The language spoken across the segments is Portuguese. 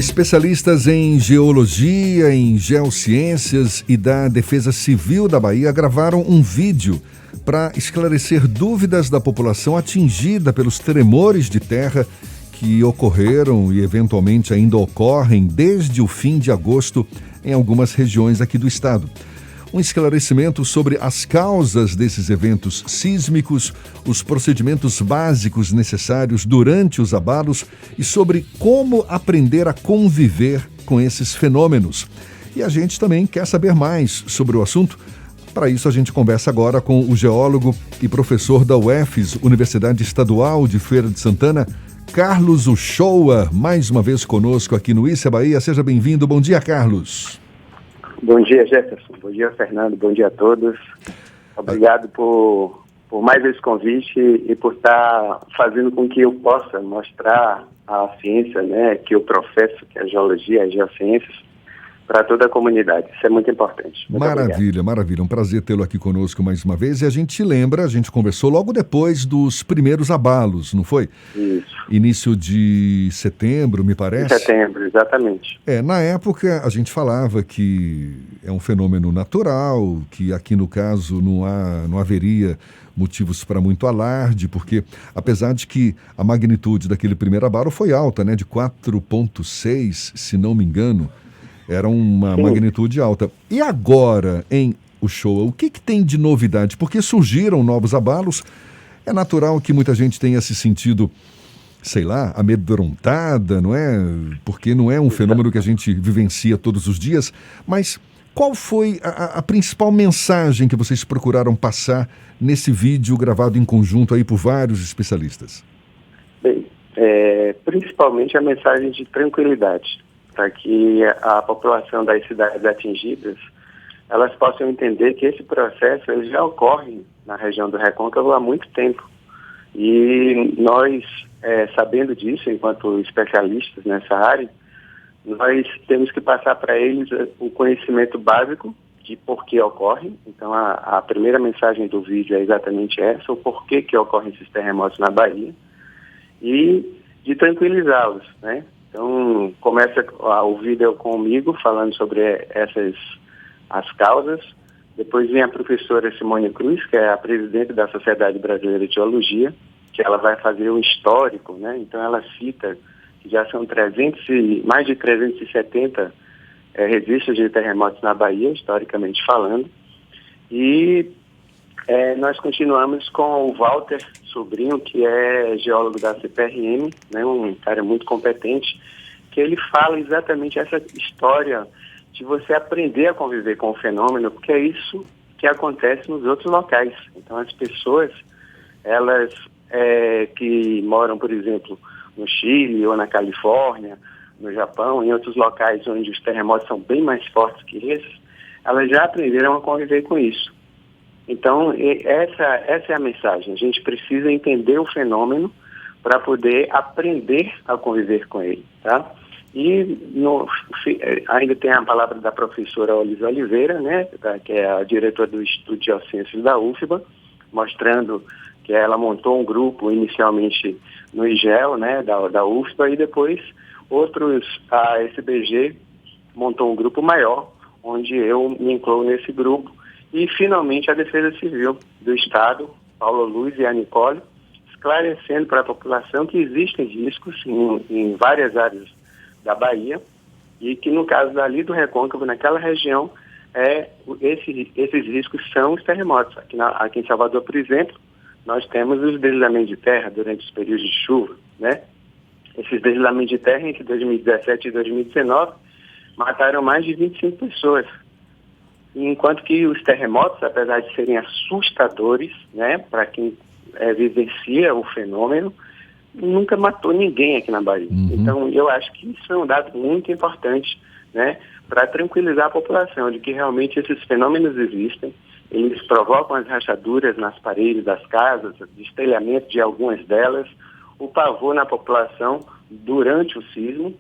Especialistas em geologia, em geociências e da Defesa Civil da Bahia gravaram um vídeo para esclarecer dúvidas da população atingida pelos tremores de terra que ocorreram e eventualmente ainda ocorrem desde o fim de agosto em algumas regiões aqui do estado. Um esclarecimento sobre as causas desses eventos sísmicos, os procedimentos básicos necessários durante os abalos e sobre como aprender a conviver com esses fenômenos. E a gente também quer saber mais sobre o assunto. Para isso, a gente conversa agora com o geólogo e professor da UFES, Universidade Estadual de Feira de Santana, Carlos Uchoa, mais uma vez conosco aqui no Issa Bahia. Seja bem-vindo. Bom dia, Carlos. Bom dia, Jefferson. Bom dia, Fernando. Bom dia a todos. Obrigado por mais esse convite e por estar fazendo com que eu possa mostrar a ciência, né, que eu professo, que é a geologia, as geociências, para toda a comunidade. Isso é muito importante. Muito maravilha, obrigado. Maravilha. Um prazer tê-lo aqui conosco mais uma vez. E a gente lembra, a gente conversou logo depois dos primeiros abalos, não foi? Isso. Início de setembro, me parece? Setembro, exatamente. Na época a gente falava que é um fenômeno natural, que aqui no caso não haveria motivos para muito alarde, porque apesar de que a magnitude daquele primeiro abalo foi alta, né, de 4,6, se não me engano, era uma magnitude alta. E agora, em Uchoa, o que tem de novidade? Porque surgiram novos abalos, é natural que muita gente tenha se sentido, sei lá, amedrontada, não é? Porque não é um fenômeno que a gente vivencia todos os dias, mas qual foi a principal mensagem que vocês procuraram passar nesse vídeo gravado em conjunto aí por vários especialistas? Bem, principalmente a mensagem de tranquilidade, para que a população das cidades atingidas, elas possam entender que esse processo ele já ocorre na região do Recôncavo há muito tempo. E nós, sabendo disso, enquanto especialistas nessa área, nós temos que passar para eles o conhecimento básico de por que ocorre. Então, a primeira mensagem do vídeo é exatamente essa, o porquê que ocorrem esses terremotos na Bahia, e de tranquilizá-los, né? Então, começa o vídeo comigo, falando sobre as causas. Depois vem a professora Simone Cruz, que é a presidente da Sociedade Brasileira de Geologia, que ela vai fazer um histórico, né? Então, ela cita que já são mais de 370 registros de terremotos na Bahia, historicamente falando. E nós continuamos com o Walter Sobrinho, que é geólogo da CPRM, né, um cara muito competente, que ele fala exatamente essa história de você aprender a conviver com o fenômeno, porque é isso que acontece nos outros locais. Então, as pessoas, elas que moram, por exemplo, no Chile ou na Califórnia, no Japão, em outros locais onde os terremotos são bem mais fortes que esses, elas já aprenderam a conviver com isso. Então, essa é a mensagem. A gente precisa entender o fenômeno para poder aprender a conviver com ele, tá? E ainda tem a palavra da professora Olívia Oliveira, né, que é a diretora do Instituto de Geociências da UFBA, mostrando que ela montou um grupo inicialmente no IGEL, né, da UFBA, e depois a SBG montou um grupo maior, onde eu me incluo nesse grupo. E, finalmente, a Defesa Civil do Estado, Paulo Luz e a Nicole, esclarecendo para a população que existem riscos em várias áreas da Bahia e que, no caso dali do Recôncavo, naquela região, esses riscos são os terremotos. Aqui em Salvador, por exemplo, nós temos os deslizamentos de terra durante os períodos de chuva, né? Esses deslizamentos de terra entre 2017 e 2019 mataram mais de 25 pessoas. Enquanto que os terremotos, apesar de serem assustadores, né, para quem vivencia o fenômeno, nunca matou ninguém aqui na Bahia. Então, eu acho que isso é um dado muito importante, né, para tranquilizar a população de que realmente esses fenômenos existem. Eles provocam as rachaduras nas paredes das casas, destelhamento de algumas delas, o pavor na população durante o sismo,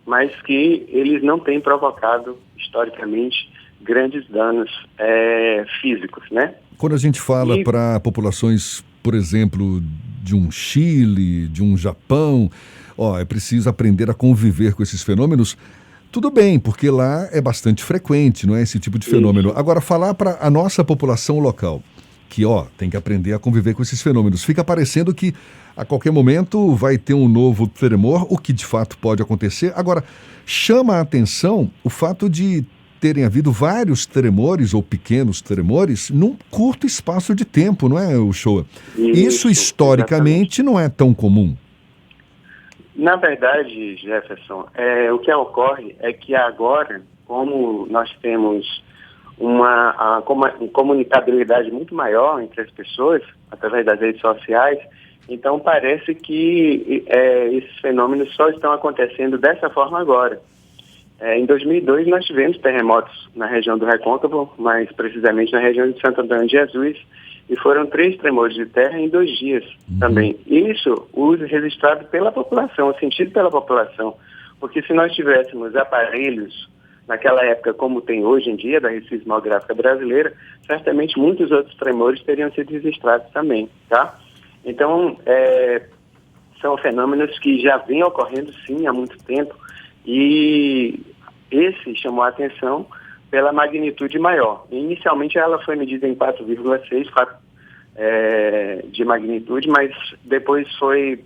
mas que eles não têm provocado, historicamente, grandes danos físicos, né? Quando a gente fala para populações, por exemplo, de um Chile, de um Japão, ó, é preciso aprender a conviver com esses fenômenos. Tudo bem, porque lá é bastante frequente, não é, esse tipo de fenômeno. Isso. Agora, falar para a nossa população local que, ó, tem que aprender a conviver com esses fenômenos. Fica parecendo que a qualquer momento vai ter um novo tremor, o que de fato pode acontecer. Agora, chama a atenção o fato de terem havido vários tremores ou pequenos tremores num curto espaço de tempo, não é, Uchoa? Isso Exatamente. historicamente não é tão comum. Na verdade, Jefferson, o que ocorre é que agora, como nós temos uma comunicabilidade muito maior entre as pessoas, através das redes sociais, então parece que esses fenômenos só estão acontecendo dessa forma agora. Em 2002 nós tivemos terremotos na região do Recôncavo, mais precisamente na região de Santo Antônio de Jesus, e foram 3 tremores de terra em 2 dias também. Isso uso registrado pela população, sentido pela população, porque se nós tivéssemos aparelhos naquela época como tem hoje em dia da Rede Sismográfica Brasileira, certamente muitos outros tremores teriam sido registrados também, tá? Então, são fenômenos que já vêm ocorrendo sim há muito tempo, e esse chamou a atenção pela magnitude maior. Inicialmente ela foi medida em 4,6 de magnitude, mas depois foi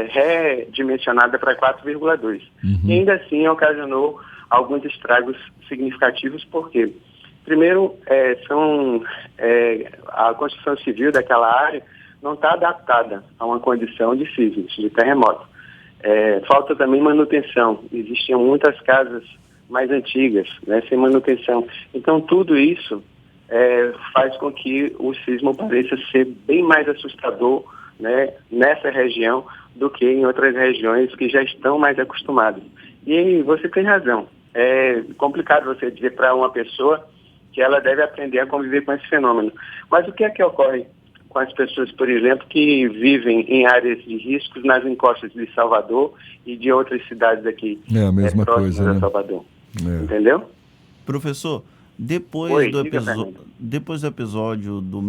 redimensionada para 4,2. E ainda assim ocasionou alguns estragos significativos, porque primeiro a construção civil daquela área não está adaptada a uma condição de sismos, de terremoto. Falta também manutenção. Existiam muitas casas mais antigas, né, sem manutenção. Então, tudo isso faz com que o sismo pareça ser bem mais assustador, né, nessa região do que em outras regiões que já estão mais acostumadas. E você tem razão. É complicado você dizer para uma pessoa que ela deve aprender a conviver com esse fenômeno. Mas o que é que ocorre com as pessoas, por exemplo, que vivem em áreas de riscos nas encostas de Salvador e de outras cidades aqui É a mesma próximas coisa, a né? Salvador? Entendeu? Professor, Oi, diga, Fernando. depois do episódio do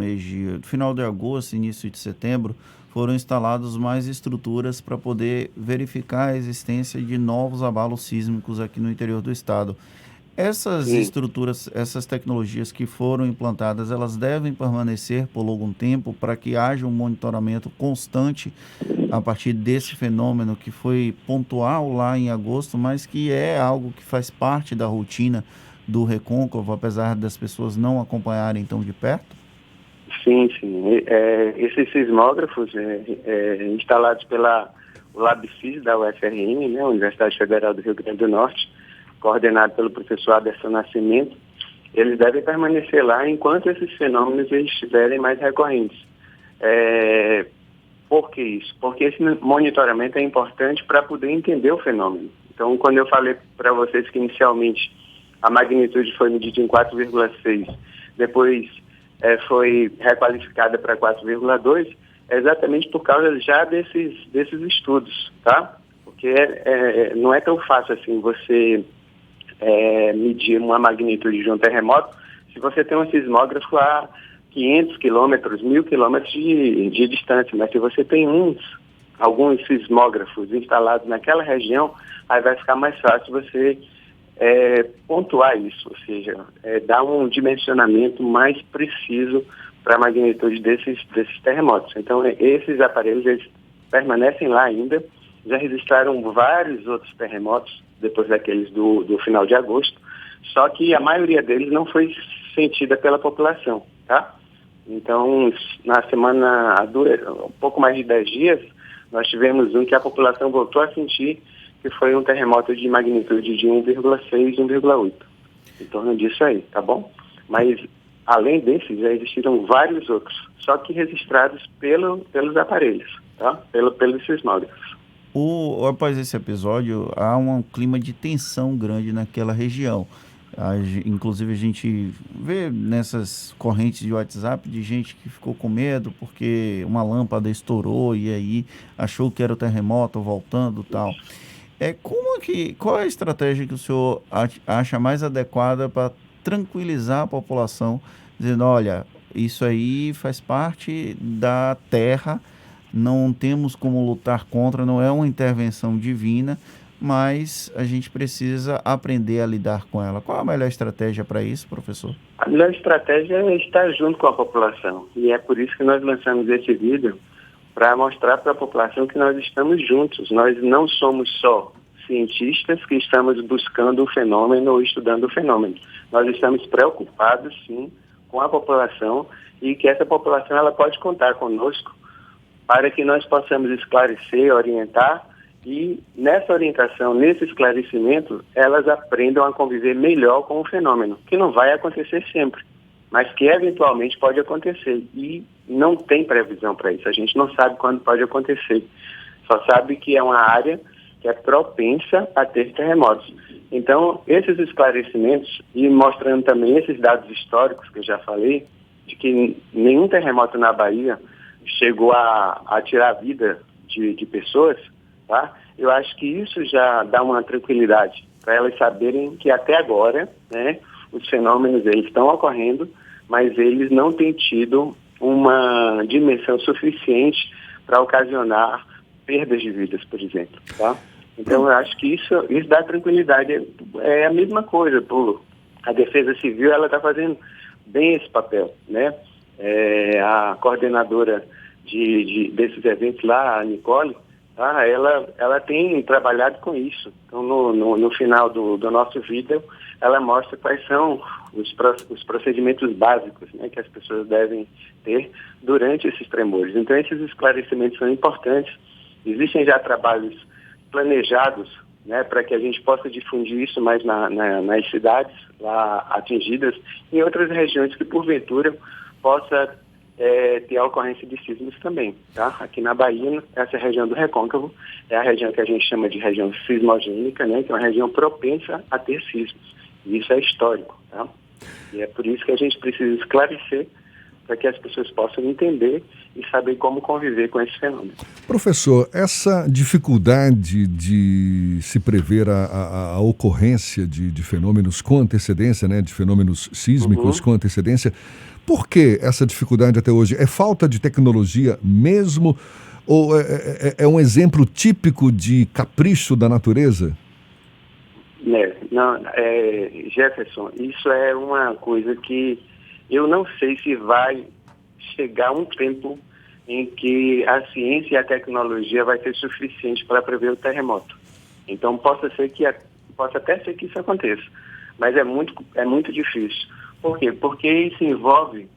final de agosto, início de setembro, foram instaladas mais estruturas para poder verificar a existência de novos abalos sísmicos aqui no interior do estado. Essas Sim. estruturas, essas tecnologias que foram implantadas, elas devem permanecer por algum tempo para que haja um monitoramento constante a partir desse fenômeno que foi pontual lá em agosto, mas que é algo que faz parte da rotina do Recôncavo, apesar das pessoas não acompanharem tão de perto? Sim. Esses sismógrafos instalados pela LabSIS da UFRN, né, Universidade Federal do Rio Grande do Norte, coordenado pelo professor Aderson Nascimento, eles devem permanecer lá enquanto esses fenômenos estiverem mais recorrentes. Por que isso? Porque esse monitoramento é importante para poder entender o fenômeno. Então, quando eu falei para vocês que inicialmente a magnitude foi medida em 4,6, depois foi requalificada para 4,2, é exatamente por causa já desses estudos, tá? Porque não é tão fácil assim você medir uma magnitude de um terremoto se você tem um sismógrafo a 500 quilômetros, 1.000 quilômetros de distância, mas se você tem alguns sismógrafos instalados naquela região, aí vai ficar mais fácil você pontuar isso, ou seja, dar um dimensionamento mais preciso para a magnitude desses terremotos. Então, esses aparelhos eles permanecem lá ainda, já registraram vários outros terremotos depois daqueles do final de agosto, só que a maioria deles não foi sentida pela população, tá? Então, na semana, um pouco mais de 10 dias, nós tivemos um que a população voltou a sentir, que foi um terremoto de magnitude de 1,6, 1,8. Em torno disso aí, tá bom? Mas, além desses, já existiram vários outros, só que registrados pelos aparelhos, tá? Pelos sismógrafos. Após esse episódio, há um clima de tensão grande naquela região. Inclusive, a gente vê nessas correntes de WhatsApp de gente que ficou com medo porque uma lâmpada estourou e aí achou que era o terremoto voltando e tal. Qual é a estratégia que o senhor acha mais adequada para tranquilizar a população, dizendo, olha, isso aí faz parte da terra, não temos como lutar contra, não é uma intervenção divina, mas a gente precisa aprender a lidar com ela. Qual a melhor estratégia para isso, professor? A melhor estratégia é estar junto com a população. E é por isso que nós lançamos esse vídeo, para mostrar para a população que nós estamos juntos. Nós não somos só cientistas que estamos buscando o fenômeno ou estudando o fenômeno. Nós estamos preocupados, sim, com a população e que essa população ela pode contar conosco para que nós possamos esclarecer, orientar e nessa orientação, nesse esclarecimento, elas aprendam a conviver melhor com o fenômeno, que não vai acontecer sempre, mas que eventualmente pode acontecer e não tem previsão para isso. A gente não sabe quando pode acontecer, só sabe que é uma área que é propensa a ter terremotos. Então, esses esclarecimentos e mostrando também esses dados históricos que eu já falei, de que nenhum terremoto na Bahia chegou a tirar a vida de pessoas, tá? Eu acho que isso já dá uma tranquilidade para elas saberem que até agora, né, os fenômenos eles estão ocorrendo, mas eles não têm tido uma dimensão suficiente para ocasionar perdas de vidas, por exemplo, tá? Então, eu acho que isso dá tranquilidade. É a mesma coisa, a Defesa Civil ela está fazendo bem esse papel, né? A coordenadora desses eventos lá, a Nicole, tá? Ela tem trabalhado com isso. Então, no final do nosso vídeo, ela mostra quais são os procedimentos básicos, né, que as pessoas devem ter durante esses tremores. Então, esses esclarecimentos são importantes. Existem já trabalhos planejados, né, para que a gente possa difundir isso mais nas cidades lá atingidas e em outras regiões que, porventura, possa ter a ocorrência de sismos também. Tá? Aqui na Bahia, essa região do Recôncavo é a região que a gente chama de região sismogênica, né, que é uma região propensa a ter sismos. E isso é histórico. Tá? E é por isso que a gente precisa esclarecer para que as pessoas possam entender e saber como conviver com esse fenômeno. Professor, essa dificuldade de se prever a ocorrência de fenômenos com antecedência, né, de fenômenos sísmicos com antecedência, por que essa dificuldade até hoje? É falta de tecnologia mesmo ou é um exemplo típico de capricho da natureza? Jefferson, isso é uma coisa que eu não sei se vai chegar um tempo em que a ciência e a tecnologia vai ser suficiente para prever o terremoto. Então, possa até ser que isso aconteça, mas é muito difícil. Por quê? Porque isso envolve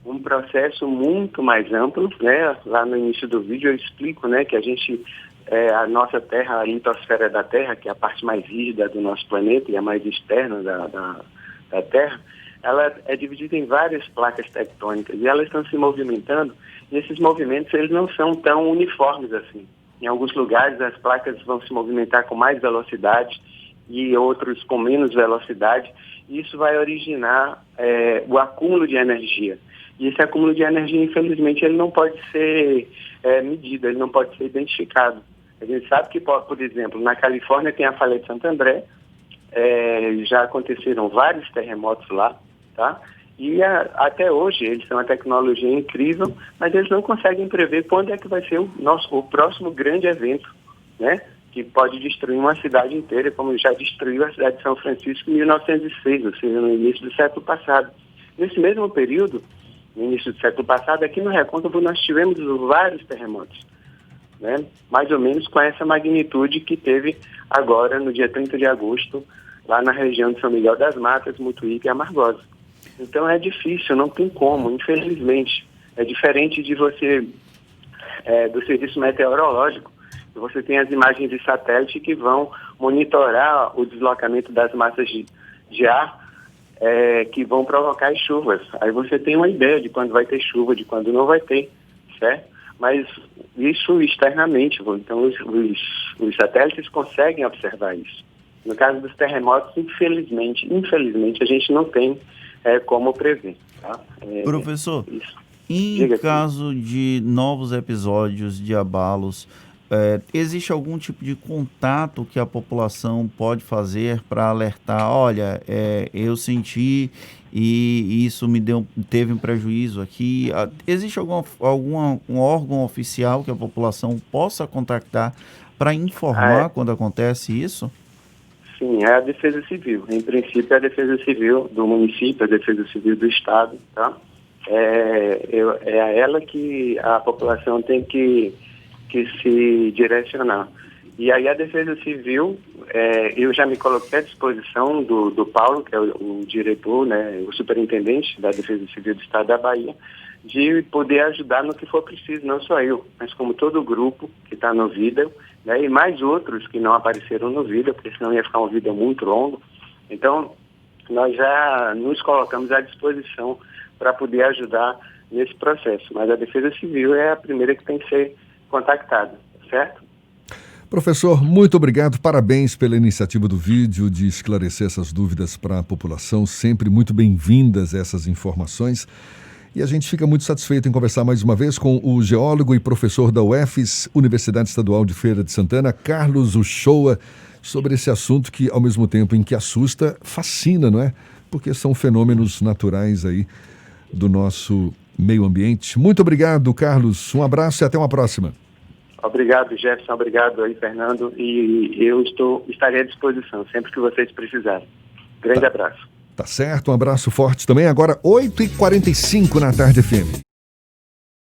um processo muito mais amplo, né? Lá no início do vídeo eu explico, né, que a nossa Terra, a litosfera da Terra, que é a parte mais rígida do nosso planeta e a mais externa da Terra, ela é dividida em várias placas tectônicas e elas estão se movimentando e esses movimentos eles não são tão uniformes assim. Em alguns lugares as placas vão se movimentar com mais velocidade e outros com menos velocidade e isso vai originar o acúmulo de energia. E esse acúmulo de energia, infelizmente, ele não pode ser medido, ele não pode ser identificado. A gente sabe que, por exemplo, na Califórnia tem a falha de Santo André, já aconteceram vários terremotos lá, tá? E até hoje eles têm uma tecnologia incrível, mas eles não conseguem prever quando é que vai ser o próximo grande evento, né? Que pode destruir uma cidade inteira, como já destruiu a cidade de São Francisco em 1906, ou seja, no início do século passado. Nesse mesmo período, no início do século passado, aqui no Recôncavo nós tivemos vários terremotos, né? Mais ou menos com essa magnitude que teve agora no dia 30 de agosto, lá na região de São Miguel das Matas, Mutuípe e Amargosa. Então é difícil, não tem como, infelizmente. É diferente de você, do serviço meteorológico, você tem as imagens de satélite que vão monitorar o deslocamento das massas de ar que vão provocar as chuvas. Aí você tem uma ideia de quando vai ter chuva, de quando não vai ter, certo? Mas isso externamente, então os satélites conseguem observar isso. No caso dos terremotos, infelizmente, a gente não tem como prever. Tá? Professor, em caso de novos episódios de abalos, existe algum tipo de contato que a população pode fazer para alertar, olha, eu senti e isso teve um prejuízo aqui? Existe um órgão oficial que a população possa contactar para informar quando acontece isso? Sim, é a Defesa Civil. Em princípio, é a Defesa Civil do município, a Defesa Civil do Estado, tá? É a ela que a população tem que se direcionar. E aí a Defesa Civil, eu já me coloquei à disposição do Paulo, que é o diretor, né, o superintendente da Defesa Civil do Estado da Bahia, de poder ajudar no que for preciso, não só eu, mas como todo o grupo que está no vídeo, né, e mais outros que não apareceram no vídeo, porque senão ia ficar um vídeo muito longo. Então, nós já nos colocamos à disposição para poder ajudar nesse processo. Mas a Defesa Civil é a primeira que tem que ser contactada, certo? Professor, muito obrigado, parabéns pela iniciativa do vídeo de esclarecer essas dúvidas para a população, sempre muito bem-vindas essas informações. E a gente fica muito satisfeito em conversar mais uma vez com o geólogo e professor da UFES, Universidade Estadual de Feira de Santana, Carlos Uchoa, sobre esse assunto que, ao mesmo tempo em que assusta, fascina, não é? Porque são fenômenos naturais aí do nosso meio ambiente. Muito obrigado, Carlos. Um abraço e até uma próxima. Obrigado, Jefferson. Obrigado aí, Fernando. E eu estarei à disposição sempre que vocês precisarem. Grande abraço. Tá certo, um abraço forte também. Agora 8h45 na Tarde FM.